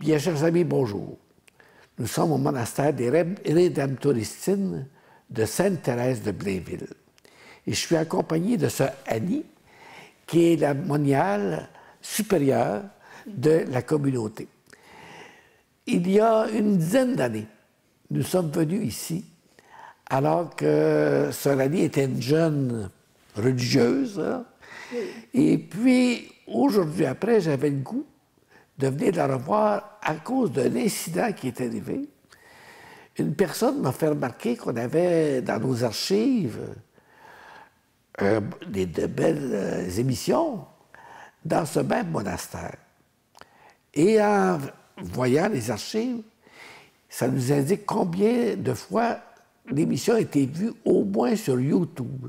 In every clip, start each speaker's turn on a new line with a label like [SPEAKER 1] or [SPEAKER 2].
[SPEAKER 1] Bien, chers amis, bonjour. Nous sommes au monastère des Rédemptoristines de Sainte-Thérèse de Blainville. Et je suis accompagné de sœur Annie, qui est la moniale supérieure de la communauté. Il y a une dizaine d'années, nous sommes venus ici, alors que sœur Annie était une jeune religieuse. Hein? Oui. Et puis, aujourd'hui, après, j'avais le goût de venir la revoir à cause d'un incident qui est arrivé. Une personne m'a fait remarquer qu'on avait dans nos archives de belles émissions dans ce même monastère. Et en voyant les archives, ça nous indique combien de fois l'émission a été vue au moins sur YouTube.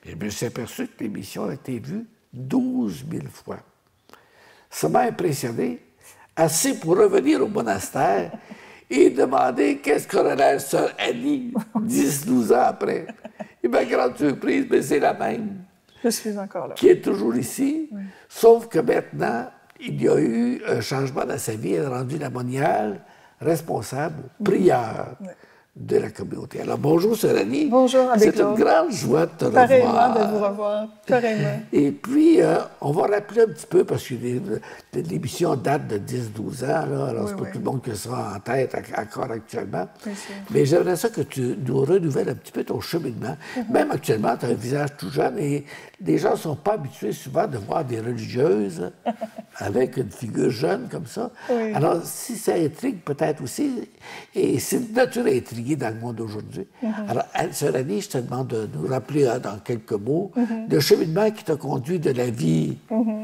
[SPEAKER 1] Et je me suis aperçu que l'émission a été vue 12 000 fois. Ça m'a impressionné, assez pour revenir au monastère et demander qu'est-ce qu'aurait l'air sœur Annie 10-12 ans après. Et ma grande surprise, mais c'est la même.
[SPEAKER 2] Je suis encore là.
[SPEAKER 1] Qui est toujours ici, oui. Sauf que maintenant, il y a eu un changement dans sa vie. Elle a rendu la moniale responsable, prière de la communauté. Alors, bonjour, sœur Annie.
[SPEAKER 2] Bonjour, avec
[SPEAKER 1] c'est une grande joie de te revoir.
[SPEAKER 2] Pareillement, de vous revoir. Pareillement.
[SPEAKER 1] Et puis, on va rappeler un petit peu, parce que l'émission date de 10-12 ans, là, alors c'est pas tout le monde qui sera en tête encore actuellement. Mais j'aimerais ça que tu nous renouvelles un petit peu ton cheminement. Même actuellement, tu as un visage tout jeune et les gens ne sont pas habitués souvent de voir des religieuses avec une figure jeune comme ça. Oui. Alors, si ça intrigue peut-être aussi, et c'est une nature intriguée dans le monde d'aujourd'hui. Alors, sœur Annie, je te demande de nous rappeler dans quelques mots le cheminement qui t'a conduit de la vie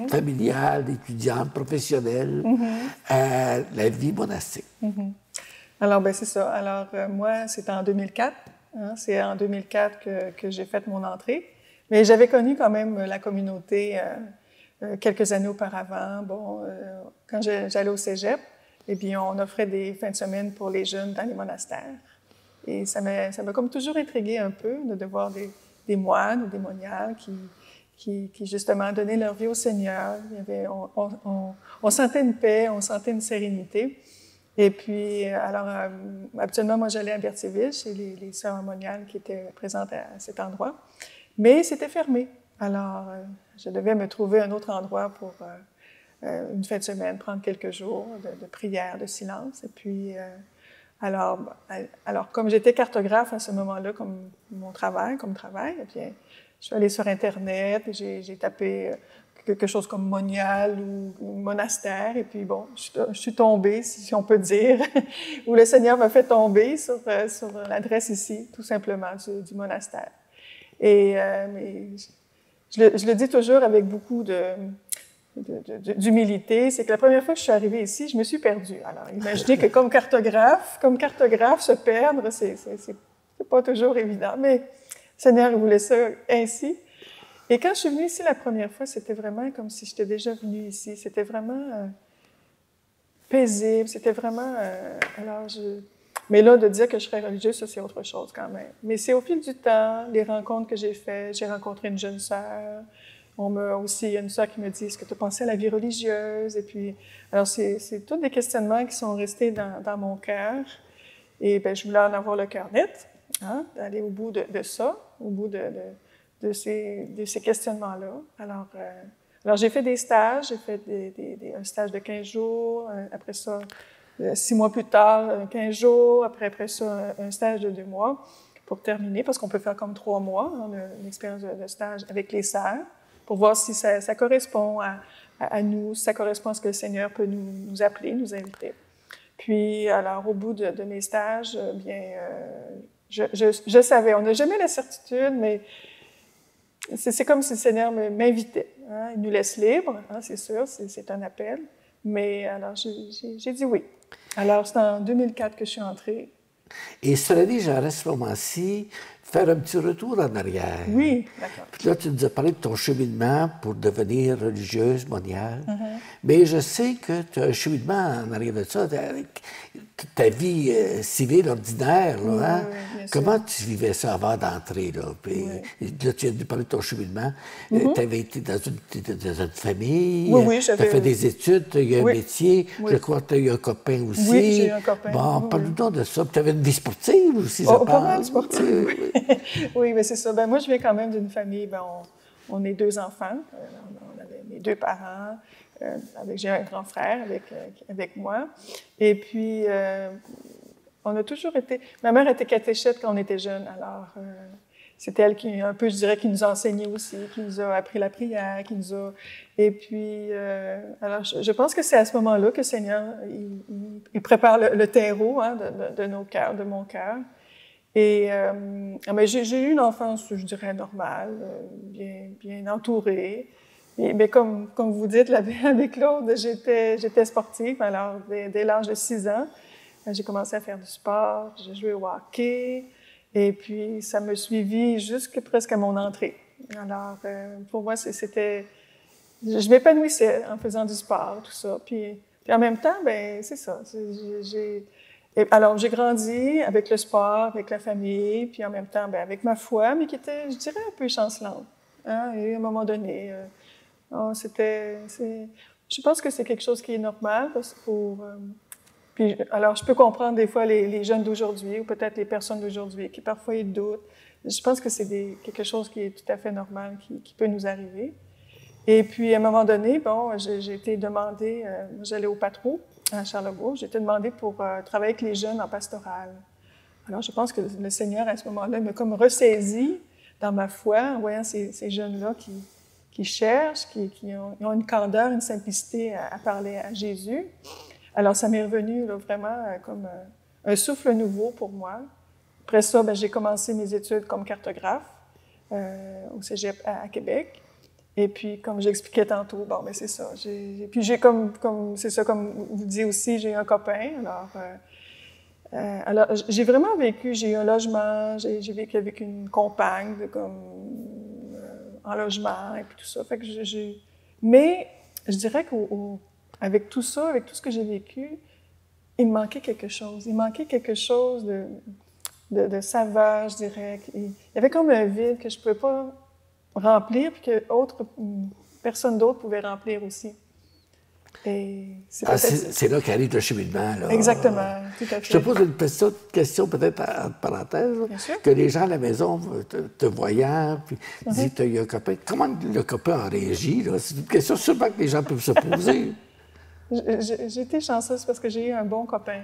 [SPEAKER 1] familiale, étudiante, professionnelle, à la vie monastique.
[SPEAKER 2] Alors, ben c'est ça. Alors, moi, c'est en 2004. Hein, c'est en 2004 que j'ai fait mon entrée. Mais j'avais connu quand même la communauté quelques années auparavant. Bon, quand j'allais au cégep, eh bien, on offrait des fins de semaine pour les jeunes dans les monastères. Et ça m'a comme toujours intriguée un peu de voir des moines ou des moniales qui justement donnaient leur vie au Seigneur. On sentait une paix, on sentait une sérénité. Et puis, alors, habituellement, moi, j'allais à Berthierville, chez les sœurs moniales qui étaient présentes à cet endroit. Mais c'était fermé. Alors, je devais me trouver un autre endroit pour une fin de semaine, prendre quelques jours de prière, de silence. Et puis, alors, comme j'étais cartographe à ce moment-là, comme travail, eh bien, je suis allée sur Internet, j'ai tapé quelque chose comme monial ou monastère, et puis bon, je suis tombée, si on peut dire, où le Seigneur m'a fait tomber sur l'adresse ici, tout simplement, du monastère. Et mais je le dis toujours avec beaucoup d'humilité, c'est que la première fois que je suis arrivée ici, je me suis perdue. Alors, imaginez que comme cartographe, se perdre, c'est pas toujours évident, mais le Seigneur voulait ça ainsi. Et quand je suis venue ici la première fois, c'était vraiment comme si j'étais déjà venue ici. C'était vraiment paisible, c'était vraiment... Mais là, de dire que je serais religieuse, ça, c'est autre chose quand même. Mais c'est au fil du temps, les rencontres que j'ai faites. J'ai rencontré une jeune sœur. Il y a une sœur qui me dit, est-ce que tu as pensé à la vie religieuse? Et puis, alors, c'est tous des questionnements qui sont restés dans mon cœur. Et bien, je voulais en avoir le cœur net, hein, d'aller au bout de ça, au bout de ces questionnements-là. Alors, j'ai fait des stages. J'ai fait un stage de 15 jours. Après ça, 6 mois plus tard, 15 jours. Après ça, un stage de 2 mois pour terminer, parce qu'on peut faire comme 3 mois, hein, une expérience de stage avec les sœurs, pour voir si ça correspond à nous, si ça correspond à ce que le Seigneur peut nous appeler, nous inviter. Puis, alors, au bout de mes stages, je savais, on n'a jamais la certitude, mais c'est comme si le Seigneur m'invitait. Hein? Il nous laisse libres, hein, c'est sûr, c'est un appel. Mais alors, j'ai dit oui. Alors, c'est en 2004 que je suis entrée.
[SPEAKER 1] Et cela dit, genre, à ce moment-ci, faire un petit retour en arrière.
[SPEAKER 2] Oui, d'accord.
[SPEAKER 1] Puis là, tu nous as parlé de ton cheminement pour devenir religieuse, moniale. Mais je sais que tu as un cheminement en arrière de ça, ta vie civile ordinaire. Là, hein?
[SPEAKER 2] Oui, bien sûr.
[SPEAKER 1] Comment tu vivais ça avant d'entrer? Là? Puis, là, tu as dû parler de ton cheminement. Tu avais été dans une famille.
[SPEAKER 2] Oui,
[SPEAKER 1] tu as fait des études, tu as eu un métier.
[SPEAKER 2] Oui.
[SPEAKER 1] Je crois que tu as eu un copain aussi.
[SPEAKER 2] Oui, j'ai eu un copain.
[SPEAKER 1] Bon, parle-nous de ça. Tu avais une vie sportive aussi, je
[SPEAKER 2] pas
[SPEAKER 1] pense.
[SPEAKER 2] mal sportive, oui, mais c'est ça. Ben, moi, je viens quand même d'une famille, on est 2 enfants. On avait mes 2 parents. J'ai un grand frère avec moi. Et puis, on a toujours été... Ma mère était catéchète quand on était jeunes, alors c'était elle qui, un peu, je dirais, qui nous a enseigné aussi, qui nous a appris la prière, qui nous a... Et puis, alors, je pense que c'est à ce moment-là que le Seigneur, il prépare le terreau hein, de nos cœurs, de mon cœur. Et j'ai eu une enfance, je dirais, normale, bien entourée. Mais comme vous dites, avec Claude, j'étais sportive. Alors, dès l'âge de 6 ans, j'ai commencé à faire du sport, j'ai joué au hockey, et puis ça me suivit jusque presque à mon entrée. Alors, pour moi, c'était... Je m'épanouissais en faisant du sport, tout ça. Puis en même temps, ben c'est ça. Alors, j'ai grandi avec le sport, avec la famille, puis en même temps, ben, avec ma foi, mais qui était, je dirais, un peu chancelante. Hein? Et à un moment donné, je pense que c'est quelque chose qui est normal puis, alors, je peux comprendre des fois les jeunes d'aujourd'hui ou peut-être les personnes d'aujourd'hui qui parfois ils doutent. Je pense que c'est quelque chose qui est tout à fait normal, qui peut nous arriver. Et puis, à un moment donné, j'ai été demandée, j'allais au Patro à Charlebourg, j'ai été demandée pour travailler avec les jeunes en pastoral. Alors, je pense que le Seigneur, à ce moment-là, m'a comme ressaisi dans ma foi en voyant ces jeunes-là qui cherchent, qui ont une candeur, une simplicité à parler à Jésus. Alors, ça m'est revenu là, vraiment comme un souffle nouveau pour moi. Après ça, j'ai commencé mes études comme cartographe au Cégep à Québec. Et puis, comme j'expliquais tantôt, c'est ça. Puis j'ai c'est ça, comme vous dites aussi, j'ai un copain. Alors, j'ai vraiment vécu, j'ai eu un logement, j'ai vécu avec une compagne, en logement et puis tout ça. Fait que mais je dirais qu'avec tout ça, avec tout ce que j'ai vécu, il me manquait quelque chose. Il manquait quelque chose de saveur, je dirais. Il y avait comme un vide que je ne pouvais pas remplir, puis que personne d'autre pouvait remplir aussi. Et
[SPEAKER 1] c'est là qu'arrive le cheminement. Là.
[SPEAKER 2] Exactement, tout à fait.
[SPEAKER 1] Je te pose une question peut-être en parenthèse.
[SPEAKER 2] Bien sûr.
[SPEAKER 1] Que les gens à la maison te voyant, puis disent tu as eu un copain. Comment le copain en réagit? C'est une question sûrement que les gens peuvent se poser.
[SPEAKER 2] J'ai été chanceuse parce que j'ai eu un bon copain.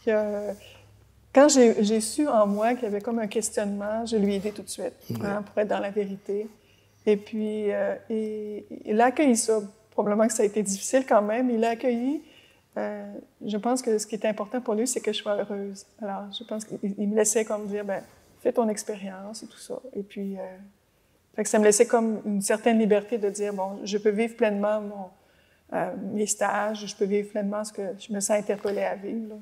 [SPEAKER 2] Quand j'ai su en moi qu'il y avait comme un questionnement, je lui ai aidé tout de suite pour être dans la vérité. Et puis, il a accueilli ça. Probablement que ça a été difficile quand même. Il l'a accueilli. Je pense que ce qui est important pour lui, c'est que je sois heureuse. Alors, je pense qu'il me laissait comme dire, fais ton expérience et tout ça. Et puis, fait que ça me laissait comme une certaine liberté de dire, je peux vivre pleinement mes stages, je peux vivre pleinement ce que je me sens interpellée à vivre. Là.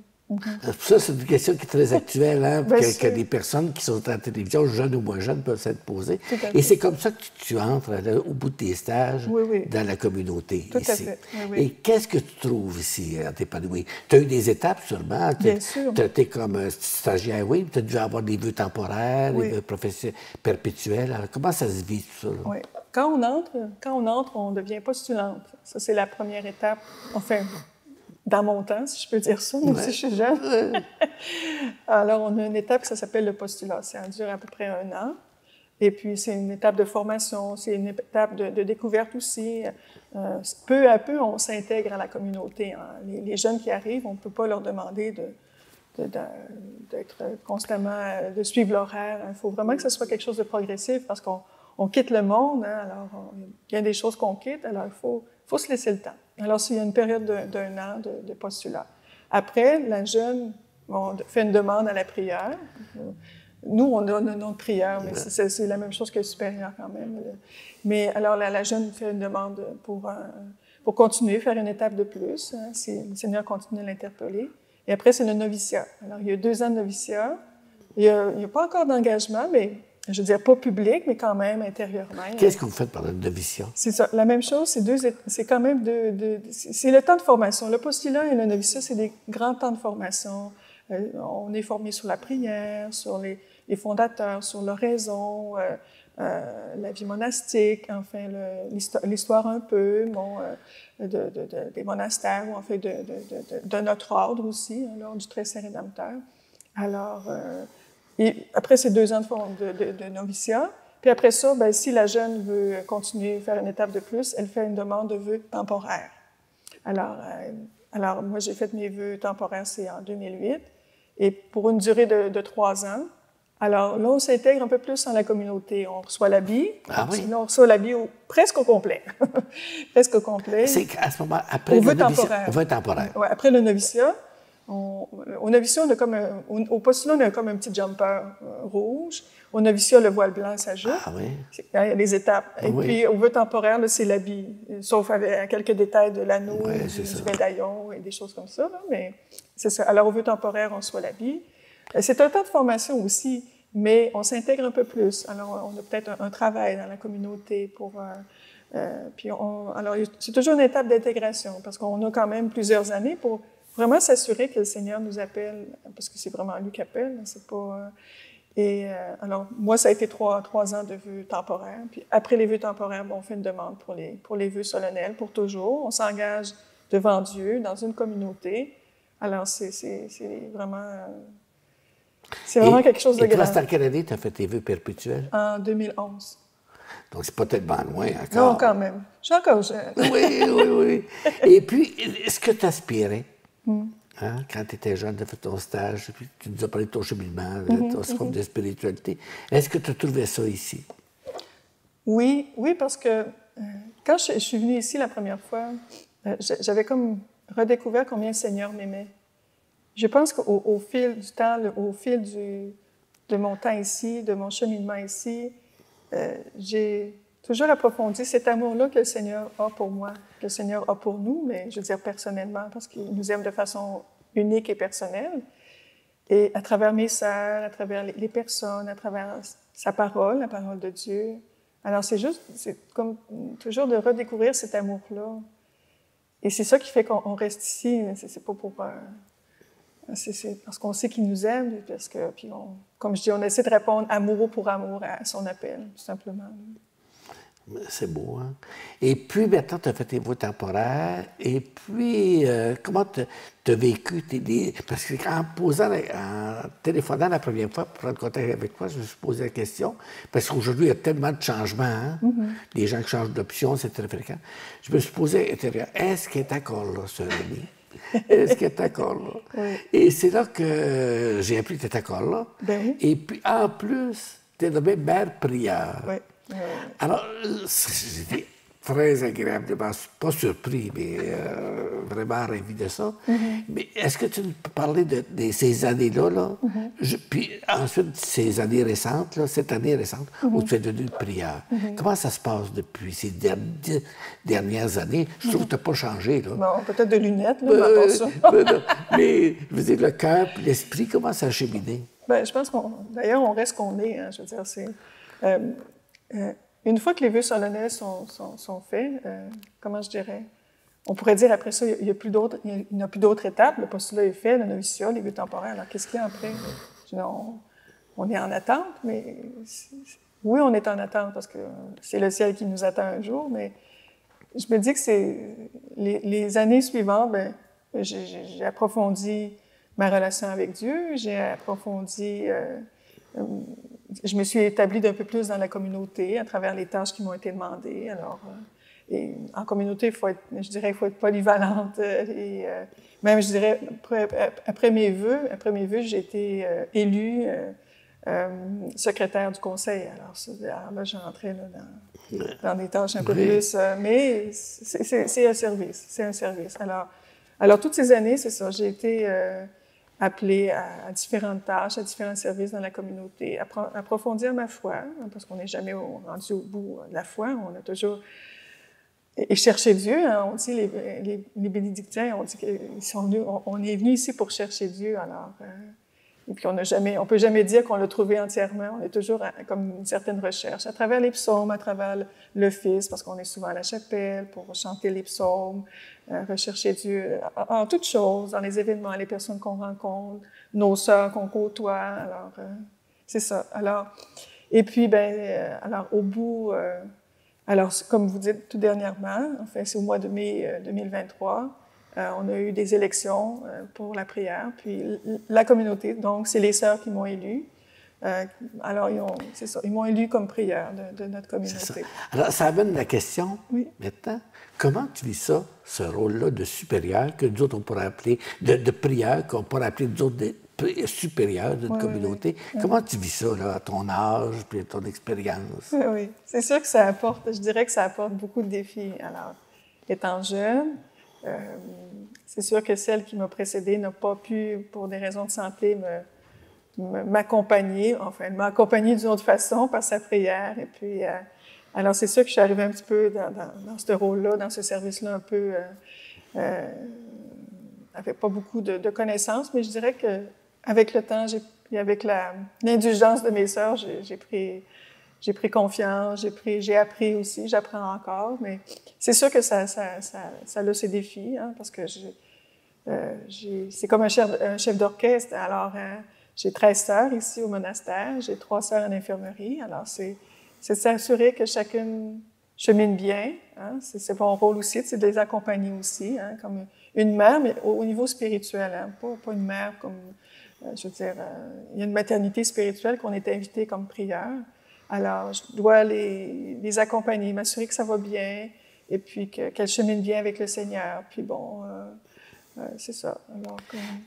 [SPEAKER 1] Ça, c'est une question qui est très actuelle, hein, que des personnes qui sont à la télévision, jeunes ou moins jeunes, peuvent s'être posées. Et c'est comme ça que tu entres au bout de tes stages dans la communauté
[SPEAKER 2] Tout
[SPEAKER 1] ici.
[SPEAKER 2] À fait. Oui.
[SPEAKER 1] Et qu'est-ce que tu trouves ici à t'épanouir? Tu as eu des étapes sûrement.
[SPEAKER 2] Bien sûr.
[SPEAKER 1] Tu as été comme stagiaire, tu as dû avoir des vœux temporaires, des vœux perpétuels. Alors, comment ça se vit tout ça? Là?
[SPEAKER 2] Oui. Quand on entre, on devient postulante. Ça, c'est la première étape. Enfin, dans mon temps, si je peux dire ça, même si je suis jeune. Alors, on a une étape qui s'appelle le postulat. Ça dure à peu près 1 an. Et puis, c'est une étape de formation, c'est une étape de découverte aussi. Peu à peu, on s'intègre à la communauté. Hein. Les jeunes qui arrivent, on ne peut pas leur demander d'être constamment, de suivre l'horaire. Il faut vraiment que ce soit quelque chose de progressif parce qu'on quitte le monde. Hein, alors, il y a des choses qu'on quitte, alors il faut se laisser le temps. Alors, il y a une période d'1 an de postulat. Après, la jeune fait une demande à la prière. Nous, on a notre prière, mais c'est la même chose que le supérieur quand même. Mais alors, la jeune fait une demande pour continuer, faire une étape de plus, hein, si le Seigneur continue à l'interpeller. Et après, c'est le noviciat. Alors, il y a 2 ans de noviciat. Il n'y a pas encore d'engagement, mais je veux dire pas public, mais quand même intérieurement.
[SPEAKER 1] Qu'est-ce que vous faites pendant le noviciat?
[SPEAKER 2] C'est ça. La même chose, c'est quand même c'est le temps de formation. Le postulat et le noviciat, c'est des grands temps de formation. On est formé sur la prière, sur les fondateurs, sur l'oraison, la vie monastique, enfin l'histoire un peu, des monastères, ou en fait de notre ordre aussi, l'ordre du Très Saint Rédempteur. Alors, et après ces 2 ans de noviciat, puis après ça, ben, si la jeune veut continuer, faire une étape de plus, elle fait une demande de vœux temporaires. Alors moi, j'ai fait mes vœux temporaires, c'est en 2008, et pour une durée de 3 ans. Alors là, on s'intègre un peu plus dans la communauté. On reçoit l'habit.
[SPEAKER 1] Ah oui?
[SPEAKER 2] On reçoit l'habit presque au complet. Presque au complet.
[SPEAKER 1] C'est à ce moment, après le noviciat, au vœu temporaire.
[SPEAKER 2] Ouais, après le noviciat, au noviciat, on a comme au postulat, on a comme un petit jumper rouge. Au noviciat, le voile blanc s'ajoute.
[SPEAKER 1] Ah oui?
[SPEAKER 2] Il y a les étapes. Et
[SPEAKER 1] oui.
[SPEAKER 2] puis, au vœu temporaire, c'est l'habit, sauf avec quelques détails de l'anneau, du médaillon et des choses comme ça. Là, mais c'est ça. Alors, au vœu temporaire, on reçoit l'habit. C'est un temps de formation aussi, mais on s'intègre un peu plus. Alors, on a peut-être un travail dans la communauté pour... puis alors, c'est toujours une étape d'intégration, parce qu'on a quand même plusieurs années pour vraiment s'assurer que le Seigneur nous appelle, parce que c'est vraiment lui qui appelle, c'est pas... alors, moi, ça a été 3 ans de vœux temporaires. Puis après les vœux temporaires, on fait une demande pour les vœux solennels, pour toujours. On s'engage devant Dieu, dans une communauté. Alors, c'est vraiment... c'est vraiment quelque chose de grand.
[SPEAKER 1] Et toi, c'est en quelle année tu as fait tes vœux perpétuels?
[SPEAKER 2] En 2011.
[SPEAKER 1] Donc, c'est pas tellement loin encore.
[SPEAKER 2] Non, quand même. Je suis encore jeune.
[SPEAKER 1] Oui. Et puis, est-ce que tu aspirais, hein, quand tu étais jeune, tu as fait ton stage, puis tu nous as parlé de ton cheminement, de ton forme de spiritualité. Est-ce que tu trouvais ça ici?
[SPEAKER 2] Oui, parce que quand je suis venue ici la première fois, j'avais comme redécouvert combien le Seigneur m'aimait. Je pense qu'au fil du temps, au fil de mon temps ici, de mon cheminement ici, j'ai toujours approfondi cet amour-là que le Seigneur a pour moi, que le Seigneur a pour nous, mais je veux dire personnellement, parce qu'il nous aime de façon unique et personnelle. Et à travers mes sœurs, à travers les personnes, à travers sa parole, la parole de Dieu. Alors c'est comme toujours de redécouvrir cet amour-là. Et c'est ça qui fait qu'on reste ici. C'est pas pour... c'est parce qu'on sait qu'il nous aime, parce que, puis comme je dis, on essaie de répondre amoureux pour amour à son appel, tout simplement.
[SPEAKER 1] C'est beau, hein? Et puis, maintenant, tu as fait tes vœux temporaires. Et puis, comment tu as vécu parce qu'en téléphonant la première fois pour prendre contact avec toi, je me suis posé la question. Parce qu'aujourd'hui, il y a tellement de changements, hein? Les gens qui changent d'option, c'est très fréquent. Je me suis posé, est-ce qu'il est encore là, ce ami? Est-ce qu'il est encore là? Oui. Et c'est là que j'ai appris que tu étais encore là.
[SPEAKER 2] Ben oui.
[SPEAKER 1] Et puis, en plus, tu es nommé mère prieur.
[SPEAKER 2] Oui.
[SPEAKER 1] Alors, j'étais très agréablement, pas surpris, mais vraiment ravi de ça. Mais est-ce que tu peux parler de ces années-là, là? Puis ensuite, ces années récentes, là, cette année récente, où tu es devenu prieur. Comment ça se passe depuis ces dernières années? Je trouve que tu n'as pas changé. Là.
[SPEAKER 2] Bon, peut-être de lunettes, là, pas ça.
[SPEAKER 1] Mais, je veux dire, le cœur et l'esprit, comment ça a cheminé?
[SPEAKER 2] Bien, je pense d'ailleurs, on reste qu'on est. Hein, je veux dire, c'est... une fois que les vœux solennels sont faits, comment je dirais, on pourrait dire après ça, il n'y a plus d'autres étapes. Le postulat est fait, le noviciat, les vœux temporaires. Alors, qu'est-ce qu'il y a après? On est en attente, mais oui, on est en attente parce que c'est le ciel qui nous attend un jour, mais je me dis que c'est les années suivantes, ben, j'ai approfondi ma relation avec Dieu, j'ai approfondi... je me suis établie d'un peu plus dans la communauté à travers les tâches qui m'ont été demandées. Alors, et en communauté, il faut être polyvalente. Même, je dirais, après mes vœux, j'ai été élue secrétaire du conseil. Alors là, j'entrais dans des tâches un peu plus... mais c'est un service. C'est un service. Alors, toutes ces années, c'est ça. J'ai été... appelée à différentes tâches, à différents services dans la communauté, approfondir ma foi, hein, parce qu'on n'est jamais rendu au bout de la foi, on a toujours... Et chercher Dieu, hein, on dit, les bénédictins, on dit qu'on est venu ici pour chercher Dieu, alors... Et puis, on peut jamais dire qu'on l'a trouvé entièrement. On est toujours comme une certaine recherche. À travers les psaumes, à travers l'office, parce qu'on est souvent à la chapelle pour chanter les psaumes, rechercher Dieu en toutes choses, dans les événements, les personnes qu'on rencontre, nos sœurs qu'on côtoie. Alors, c'est ça. Alors, et puis, alors, au bout, alors, comme vous dites tout dernièrement, enfin, c'est au mois de mai 2023, on a eu des élections pour la prière, puis la communauté, donc c'est les sœurs qui m'ont élu. Alors, c'est ça, ils m'ont élu comme prière de notre communauté.
[SPEAKER 1] Alors, ça amène la question, maintenant, comment tu vis ça, ce rôle-là de supérieur, que nous autres on pourrait appeler, de prière, qu'on pourrait appeler nous autres des supérieurs d'une communauté. Comment tu vis ça, là, à ton âge, puis à ton expérience?
[SPEAKER 2] Oui, c'est sûr que ça apporte, je dirais que ça apporte beaucoup de défis. Alors, étant jeune, c'est sûr que celle qui m'a précédée n'a pas pu, pour des raisons de santé, m'accompagner. Enfin, elle m'a accompagnée d'une autre façon par sa prière. Et puis, alors c'est sûr que je suis arrivée un petit peu dans ce rôle-là, dans ce service-là un peu, avec pas beaucoup de connaissances, mais je dirais que avec le temps, et avec l'indulgence de mes sœurs, j'ai pris confiance, j'ai appris aussi, j'apprends encore, mais c'est sûr que ça a ses défis, hein, parce que c'est comme un chef d'orchestre. Alors, j'ai 13 sœurs ici au monastère, j'ai 3 sœurs en infirmerie. Alors, c'est s'assurer que chacune chemine bien. Hein, c'est mon rôle aussi, c'est de les accompagner aussi, hein, comme une mère, mais au niveau spirituel, hein, pas une mère comme, je veux dire, il y a une maternité spirituelle qu'on est invité comme prieur. Alors, je dois les accompagner, m'assurer que ça va bien, et puis qu'elles cheminent bien avec le Seigneur. Puis bon, c'est ça. Alors,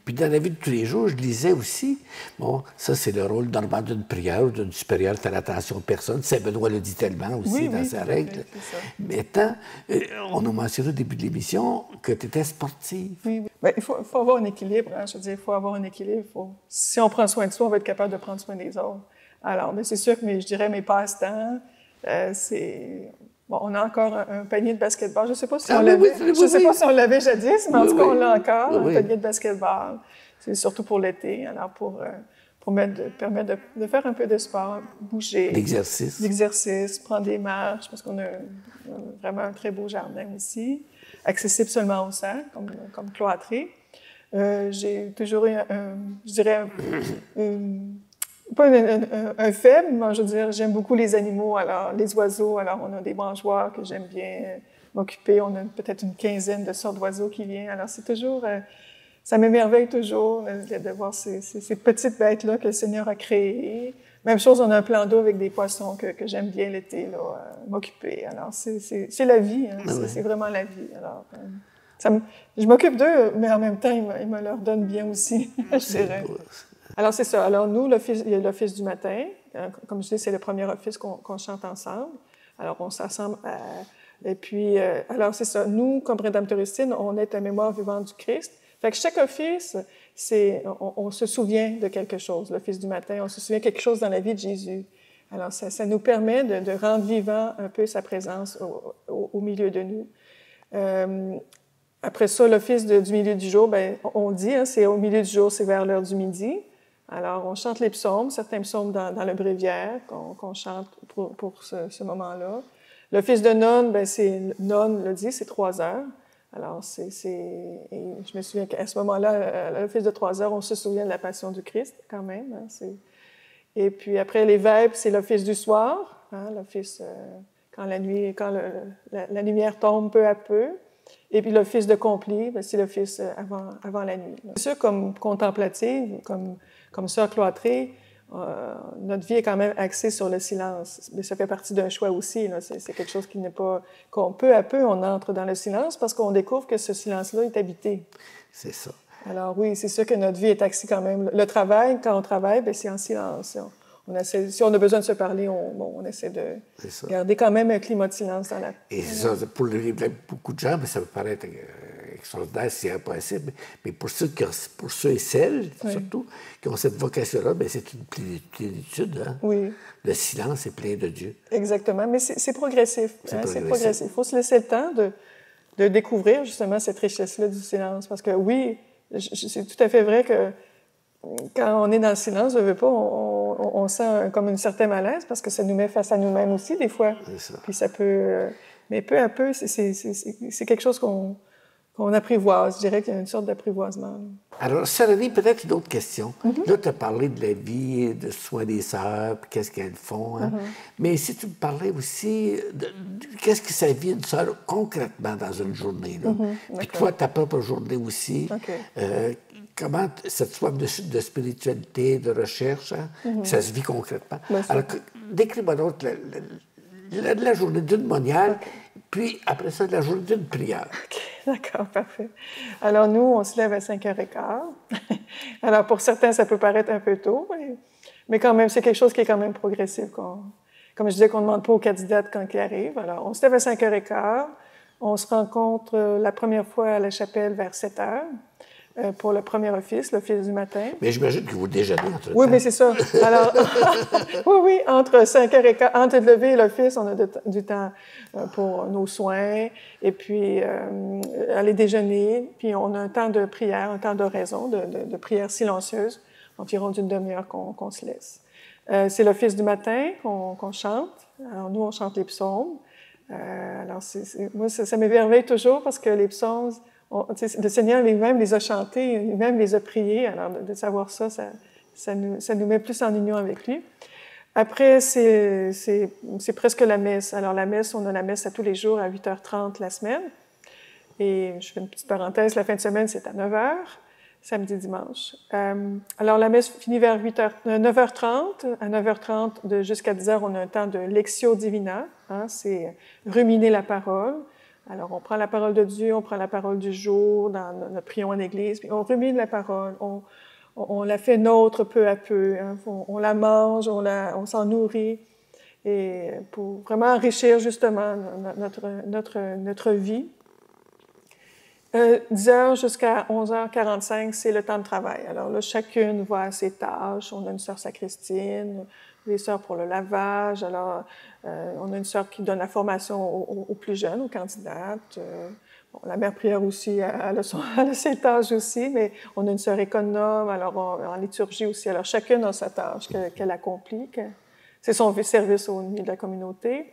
[SPEAKER 1] Puis dans la vie de tous les jours, je lisais aussi, bon, ça c'est le rôle normal d'une prière ou d'une supérieure, faire attention aux personnes. Saint Benoît le dit tellement aussi dans sa règle. Mais on a mentionné au début de l'émission que tu étais sportive.
[SPEAKER 2] Oui. Bien, il faut avoir un équilibre. Hein, je veux dire, il faut avoir un équilibre. Si on prend soin de soi, on va être capable de prendre soin des autres. Alors, mais c'est sûr que je dirais mes passe-temps, c'est... Bon, on a encore un panier de basketball. Je ne sais pas si on l'avait. Je sais pas si on l'avait jadis, mais en tout cas, on l'a encore, un panier de basketball. C'est surtout pour l'été, alors pour permettre de faire un peu de sport, bouger. L'exercice, prendre des marches, parce qu'on a vraiment un très beau jardin aussi, accessible seulement aux cerfs, comme cloîtré. J'ai toujours eu, je dirais, pas un faible, mais je veux dire, j'aime beaucoup les animaux, alors les oiseaux, alors on a des mangeoires que j'aime bien m'occuper, on a peut-être une quinzaine de sortes d'oiseaux qui viennent, alors c'est toujours, ça m'émerveille toujours de voir ces petites bêtes-là que le Seigneur a créées. Même chose, on a un plan d'eau avec des poissons que j'aime bien l'été, m'occuper, alors c'est la vie, hein, c'est vraiment la vie, alors... je m'occupe d'eux, mais en même temps, ils me leur donnent bien aussi, je dirais. Alors, c'est ça. Alors, nous, il y a l'office du matin. Comme je dis, c'est le premier office qu'on chante ensemble. Alors, on s'assemble. Et puis, alors, c'est ça. Nous, comme Rédemptoristine, on est à mémoire vivante du Christ. Fait que chaque office, on se souvient de quelque chose. L'office du matin, on se souvient de quelque chose dans la vie de Jésus. Alors, ça nous permet de rendre vivant un peu sa présence au milieu de nous. Après ça, l'office du milieu du jour, bien, on dit, hein, c'est au milieu du jour, c'est vers l'heure du midi. Alors, on chante les psaumes, certains psaumes dans le bréviaire qu'on chante pour ce moment-là. L'office de nonne, bien, nonne le dit, c'est 3 heures. Alors, et je me souviens qu'à ce moment-là, à l'office de 3 heures, on se souvient de la passion du Christ, quand même. Hein, et puis après, les vêpres, c'est l'office du soir, hein, l'office quand la lumière tombe peu à peu. Et puis l'office de compli, bien, c'est l'office avant la nuit. Bien sûr, comme contemplative, comme sœur cloîtrée, notre vie est quand même axée sur le silence. Mais ça fait partie d'un choix aussi. Là. C'est quelque chose qui n'est pas... peu à peu, on entre dans le silence parce qu'on découvre que ce silence-là est habité.
[SPEAKER 1] C'est ça.
[SPEAKER 2] Alors oui, c'est sûr que notre vie est axée quand même. Le travail, quand on travaille, bien, c'est en silence. Si on a besoin de se parler, on essaie de garder quand même un climat de silence dans la...
[SPEAKER 1] Et ça, pour beaucoup de gens, ça peut paraître extraordinaire, c'est impossible, mais pour ceux et celles, surtout, qui ont cette vocation-là, c'est une plénitude. Hein?
[SPEAKER 2] Oui.
[SPEAKER 1] Le silence est plein de Dieu.
[SPEAKER 2] Exactement, mais c'est progressif. C'est progressif. Il faut se laisser le temps de découvrir justement cette richesse-là du silence, parce que oui, c'est tout à fait vrai que quand on est dans le silence, je veux pas, on sent comme un certain malaise parce que ça nous met face à nous-mêmes aussi, des fois.
[SPEAKER 1] C'est ça.
[SPEAKER 2] Puis ça peut... mais peu à peu, c'est quelque chose qu'on apprivoise. Je dirais qu'il y a une sorte d'apprivoisement.
[SPEAKER 1] Alors, Séranie, peut-être une autre question. Là, tu as parlé de la vie, de soins des sœurs, puis qu'est-ce qu'elles font. Hein? Mais si tu me parlais aussi de qu'est-ce que ça vit une sœur concrètement dans une journée. Là. Puis toi, ta propre journée aussi. Comment cette soif de spiritualité, de recherche, hein, ça se vit concrètement. Alors, décris-moi donc la journée d'une moniale, puis après ça, la journée d'une prière.
[SPEAKER 2] OK, d'accord, parfait. Alors, nous, on se lève à 5h15. Alors, pour certains, ça peut paraître un peu tôt, mais quand même, c'est quelque chose qui est quand même progressif. Comme je disais, qu'on ne demande pas aux candidats quand ils arrivent. Alors, on se lève à 5h15. On se rencontre la première fois à la chapelle vers 7h. Pour le premier office, l'office du matin.
[SPEAKER 1] Mais j'imagine que vous déjeunez entre-temps.
[SPEAKER 2] Oui, mais c'est ça. Alors, oui, entre 5h15, entre le lever et l'office, on a du temps pour nos soins, et puis aller déjeuner, puis on a un temps de prière, un temps d'oraison, de prière silencieuse, environ d'une demi-heure qu'on se laisse. C'est l'office du matin qu'on chante. Alors, nous, on chante les psaumes. Alors, moi, ça m'émerveille toujours parce que les psaumes... le Seigneur lui-même les a chantés, lui-même les a priés. Alors, de savoir ça, ça nous met plus en union avec lui. Après, c'est presque la messe. Alors, la messe, on a la messe à tous les jours à 8h30 la semaine. Et je fais une petite parenthèse, la fin de semaine, c'est à 9h, samedi, dimanche. Alors, la messe finit vers 9h30. À 9h30 jusqu'à 10h, on a un temps de Lectio Divina. Hein, c'est ruminer la parole. Alors, on prend la parole de Dieu, on prend la parole du jour dans notre prion en Église, puis on rumine la parole, on la fait nôtre peu à peu, hein, on la mange, on s'en nourrit, et pour vraiment enrichir justement notre vie. 10h jusqu'à 11h45, c'est le temps de travail. Alors là, chacune va à ses tâches. On a une sœur sacristine, des sœurs pour le lavage. Alors, on a une sœur qui donne la formation aux plus jeunes, aux candidates. Bon, la mère prière aussi, elle a ses tâches aussi, mais on a une sœur économe, alors en liturgie aussi. Alors, chacune a sa tâche qu'elle accomplit. C'est son service au milieu de la communauté.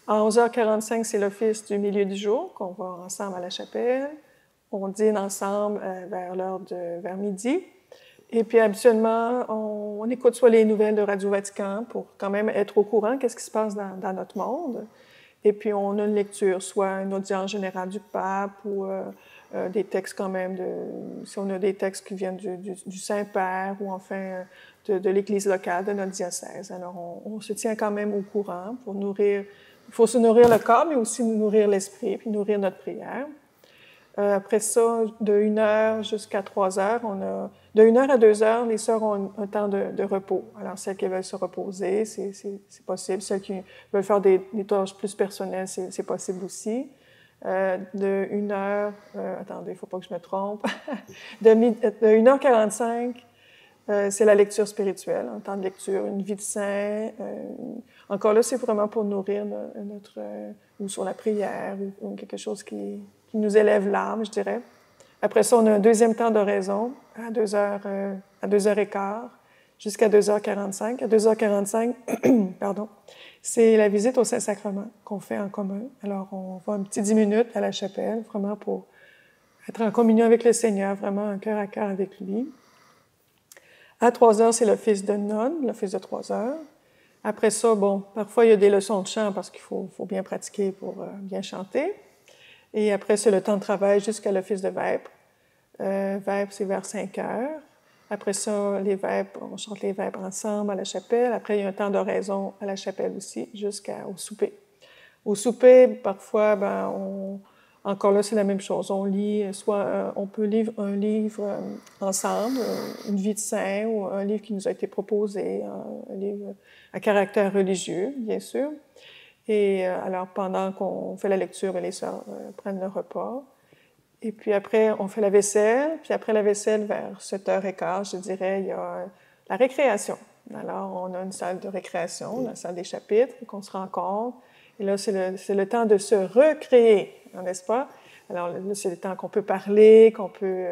[SPEAKER 2] À 11h45, c'est l'office du milieu du jour, qu'on va ensemble à la chapelle. On dîne ensemble vers midi. Et puis, habituellement, on écoute soit les nouvelles de Radio-Vatican pour quand même être au courant de ce qui se passe dans notre monde. Et puis, on a une lecture, soit une audience générale du pape ou des textes quand même, si on a des textes qui viennent du Saint-Père ou enfin de l'Église locale, de notre diocèse. Alors, on se tient quand même au courant pour nourrir... Il faut se nourrir le corps, mais aussi nourrir l'esprit, puis nourrir notre prière. Après ça, de 1h jusqu'à 3h, de 1h à 2h, les sœurs ont un temps de repos. Alors, celles qui veulent se reposer, c'est possible. Celles qui veulent faire des tâches plus personnelles, c'est possible aussi. De 1h, attendez, il ne faut pas que je me trompe, de 1h45, c'est la lecture spirituelle, un temps de lecture, une vie de saint. Encore là, c'est vraiment pour nourrir ou sur la prière, ou quelque chose qui nous élève l'âme, je dirais. Après ça, on a un deuxième temps d'oraison à 2h15 jusqu'à 2h45. À 2h45, pardon, c'est la visite au Saint-Sacrement qu'on fait en commun. Alors, on va un petit 10 minutes à la chapelle, vraiment pour être en communion avec le Seigneur, vraiment un cœur à cœur avec lui. À 3h, c'est l'office de nonne, l'office de 3h. Après ça, bon, parfois, il y a des leçons de chant parce qu'il faut bien pratiquer pour bien chanter. Et après, c'est le temps de travail jusqu'à l'office de vêpres. Vêpres, c'est vers 5h. Après ça, les vêpres, on chante les vêpres ensemble à la chapelle. Après, il y a un temps d'oraison à la chapelle aussi, jusqu'au souper. Au souper, parfois, encore là, c'est la même chose. On lit, soit on peut lire un livre ensemble, une vie de saint, ou un livre qui nous a été proposé, un livre à caractère religieux, bien sûr. Et alors, pendant qu'on fait la lecture, les sœurs prennent le repas. Et puis après, on fait la vaisselle. Puis après la vaisselle, vers 7h15, je dirais, il y a la récréation. Alors, on a une salle de récréation, la salle des chapitres, qu'on se rencontre. Et là, c'est le temps de se recréer, n'est-ce pas? Alors là, c'est le temps qu'on peut parler, qu'on peut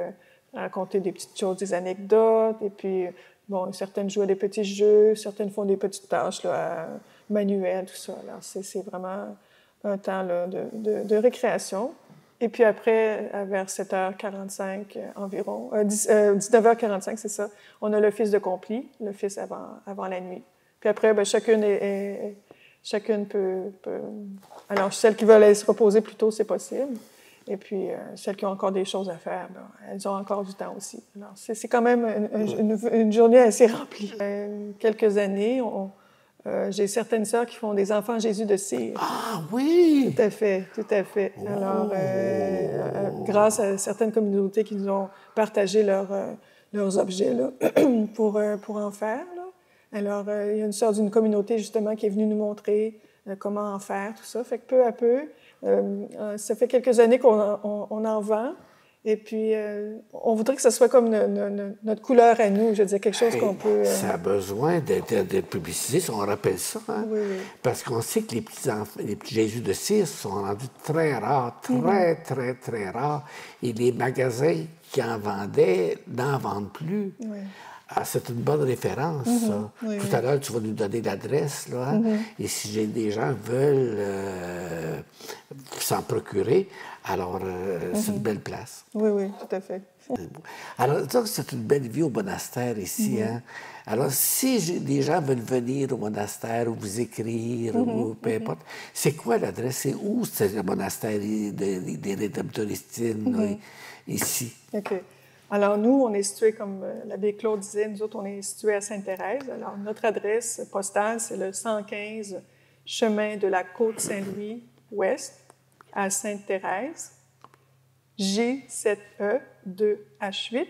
[SPEAKER 2] raconter des petites choses, des anecdotes. Et puis, bon, certaines jouent à des petits jeux, certaines font des petites tâches là, manuelles, tout ça. Alors, c'est vraiment un temps là, de récréation. Et puis après, vers 7h45 environ, 19h45, c'est ça, on a l'office de complis, l'office avant la nuit. Puis après, bien, chacune peut... Alors, celles qui veulent aller se reposer plus tôt, c'est possible. Et puis, celles qui ont encore des choses à faire, bien, elles ont encore du temps aussi. Alors, c'est quand même une journée assez remplie. Quelques années, j'ai certaines sœurs qui font des enfants Jésus de cire.
[SPEAKER 1] Ah oui!
[SPEAKER 2] Tout à fait, tout à fait.
[SPEAKER 1] Oh.
[SPEAKER 2] Alors, grâce à certaines communautés qui nous ont partagé leurs objets là, pour en faire. Là. Alors, il y a une sœur d'une communauté, justement, qui est venue nous montrer comment en faire, tout ça. Fait que peu à peu, ça fait quelques années qu'on en vend. Et puis, on voudrait que ce soit comme notre couleur à nous, je veux dire, quelque chose qu'on peut...
[SPEAKER 1] Ça a besoin d'être publicisé, si on rappelle ça. Hein?
[SPEAKER 2] Oui, oui.
[SPEAKER 1] Parce qu'on sait que les petits Jésus de cire sont rendus très rares, très, très, très rares. Et les magasins qui en vendaient n'en vendent plus.
[SPEAKER 2] Oui.
[SPEAKER 1] Ah, c'est une bonne référence, ça.
[SPEAKER 2] Oui,
[SPEAKER 1] Tout à l'heure, tu vas nous donner l'adresse, là. Hein? Et si des gens veulent s'en procurer, alors c'est une belle place.
[SPEAKER 2] Oui, oui, tout à fait.
[SPEAKER 1] Alors, ça, c'est une belle vie au monastère ici. Hein? Alors, si des gens veulent venir au monastère ou vous écrire, ou peu importe, c'est quoi l'adresse? C'est où c'est le monastère des Rédemptoristines, là, ici?
[SPEAKER 2] OK. Alors, nous, on est situé, comme l'abbé Claude disait, nous autres, on est situé à Sainte-Thérèse. Alors, notre adresse postale, c'est le 115 chemin de la Côte-Saint-Louis-Ouest à Sainte-Thérèse, J7E2H8.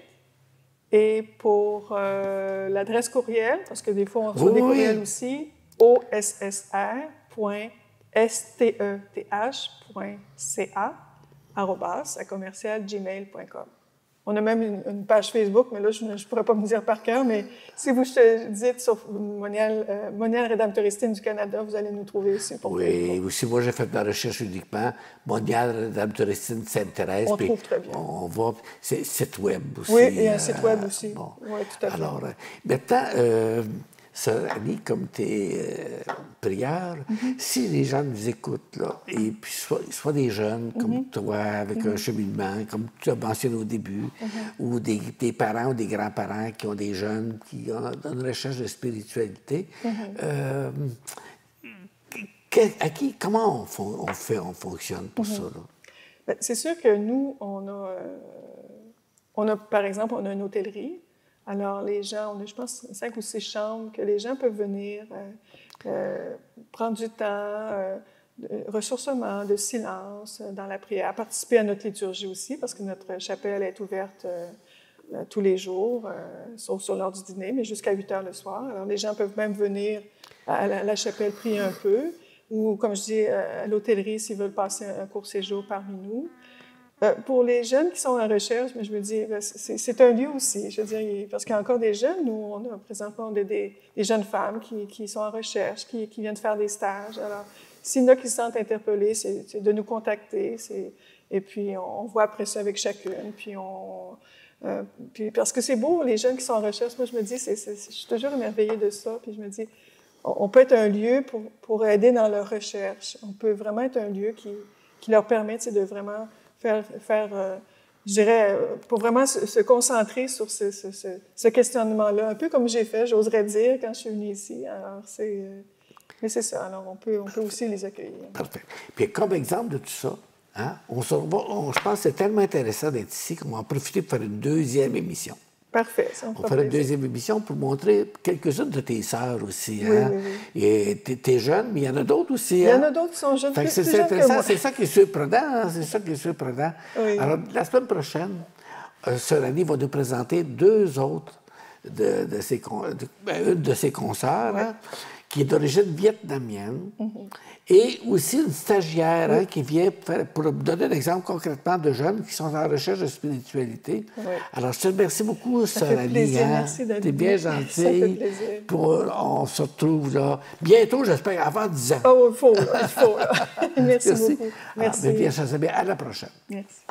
[SPEAKER 2] Et pour l'adresse courriel, parce que des fois, on reçoit des courriels aussi, ossr.steth.ca@gmail.com. On a même une page Facebook, mais là, je ne pourrais pas me dire par cœur, mais si vous dites sur Moniale Rédemptoristine du Canada, vous allez nous trouver aussi.
[SPEAKER 1] Oui, aussi, moi, j'ai fait de la recherche uniquement. Moniale Rédemptoristine Sainte-Thérèse.
[SPEAKER 2] On trouve très bien.
[SPEAKER 1] On va... C'est site web aussi.
[SPEAKER 2] Oui, et un site web aussi.
[SPEAKER 1] Bon.
[SPEAKER 2] Oui, tout à fait.
[SPEAKER 1] Alors, maintenant, Sœur Annie, comme tes prières, si les gens nous écoutent, là, et puis soit des jeunes comme toi, avec un cheminement, comme tu as mentionné au début, ou des parents ou des grands-parents qui ont des jeunes qui ont une recherche de spiritualité, comment on fonctionne pour ça?
[SPEAKER 2] Bien, c'est sûr que nous, on a, par exemple, on a une hôtellerie. Alors, les gens, on a, je pense, 5 ou 6 chambres que les gens peuvent venir prendre du temps, ressourcement, de silence dans la prière, participer à notre liturgie aussi, parce que notre chapelle est ouverte tous les jours, sauf sur l'heure du dîner, mais jusqu'à 8 heures le soir. Alors, les gens peuvent même venir à la chapelle prier un peu, ou, comme je dis, à l'hôtellerie s'ils veulent passer un court séjour parmi nous. Pour les jeunes qui sont en recherche, je me dis, c'est un lieu aussi, je veux dire, parce qu'il y a encore des jeunes, nous, on a présentement des jeunes femmes qui sont en recherche, qui viennent faire des stages. Alors, s'il y en a qui se sentent interpellés, c'est de nous contacter, et puis on voit après ça avec chacune, puis parce que c'est beau, les jeunes qui sont en recherche, moi, je me dis, je suis toujours émerveillée de ça, puis je me dis, on peut être un lieu pour aider dans leur recherche. On peut vraiment être un lieu qui leur permet de vraiment faire je dirais, pour vraiment se concentrer sur ce questionnement-là, un peu comme j'ai fait, j'oserais dire, quand je suis venue ici. Alors, mais c'est ça, alors on peut aussi les accueillir.
[SPEAKER 1] Parfait. Puis comme exemple de tout ça, hein, je pense que c'est tellement intéressant d'être ici qu'on va en profiter pour faire une deuxième émission.
[SPEAKER 2] Parfait.
[SPEAKER 1] On fera une deuxième émission pour montrer quelques-unes de tes sœurs aussi.
[SPEAKER 2] Oui,
[SPEAKER 1] hein?
[SPEAKER 2] oui, oui.
[SPEAKER 1] Et t'es jeune, mais il y en a d'autres aussi.
[SPEAKER 2] Il y en a d'autres qui sont jeunes, plus jeunes que moi.
[SPEAKER 1] C'est ça qui est surprenant. Hein? C'est ça qui est surprenant.
[SPEAKER 2] Oui.
[SPEAKER 1] Alors, la semaine prochaine, Sœur Annie va nous présenter deux autres une de ses consoeurs, hein, qui est d'origine vietnamienne, et aussi une stagiaire hein, qui vient pour donner un exemple concrètement de jeunes qui sont en recherche de spiritualité. Oui. Alors, je te remercie beaucoup, Sœur Annie. Hein?
[SPEAKER 2] Merci d'être
[SPEAKER 1] T'es bien
[SPEAKER 2] Ça
[SPEAKER 1] gentille.
[SPEAKER 2] fait plaisir.
[SPEAKER 1] On se retrouve là bientôt, j'espère, avant 10 ans.
[SPEAKER 2] Oh, il faut. Là. Merci beaucoup.
[SPEAKER 1] Merci. Alors, bien, à la prochaine.
[SPEAKER 2] Merci.